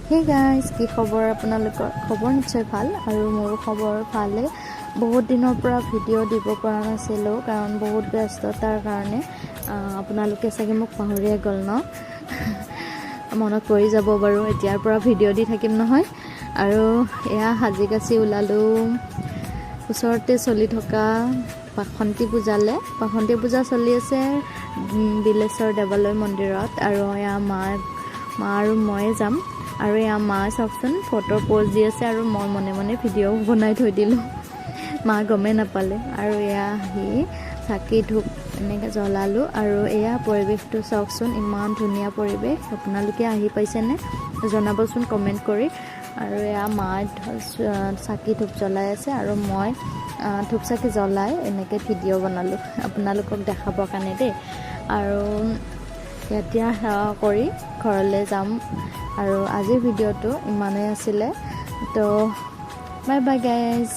Hey guys, কি খবৰ আপোনালোকৰ? খবৰ নিশ্চয় ভাল আৰু মোৰ খবৰ ভালে। বহুত দিনৰ পৰা ভিডিঅ' দিব পৰা নাছিলোঁ কাৰণ বহুত ব্যস্ততাৰ কাৰণে। আপোনালোকে চাগে মোক পাহৰিয়ে গ'ল ন? মনত পৰি যাব বাৰু, এতিয়াৰ পৰা ভিডিঅ' দি থাকিম নহয়। আৰু এয়া সাজি কাচি ওলালোঁ। ওচৰতে চলি থকা বাসন্তী পূজা চলি আছে বিলেশ্বৰ দেৱালয় মন্দিৰত। আৰু এয়া মা আৰু ময়ে যাম। আৰু এয়া মা চাওকচোন ফটো প'জ দি আছে আৰু মই মনে মনে ভিডিঅ' বনাই থৈ দিলোঁ। মা গমেই নাপালে। আৰু এয়া আহি চাকি ধূপ এনেকৈ জ্বলালোঁ। আৰু এয়া পৰিৱেশটো চাওকচোন, ইমান ধুনীয়া পৰিৱেশ। আপোনালোকে আহি পাইছেনে জনাবচোন কমেণ্ট কৰি। আৰু এয়া মা চাকি ধূপ জ্বলাই আছে আৰু মই ধূপ চাকি জ্বলাই এনেকৈ ভিডিঅ' বনালোঁ আপোনালোকক দেখাবৰ কাৰণে দেই। আৰু এতিয়া সেৱা কৰি ঘৰলৈ যাম। আৰু আজিৰ ভিডিঅ'টো ইমানেই আছিলে। তো বাই বাই গাইজ।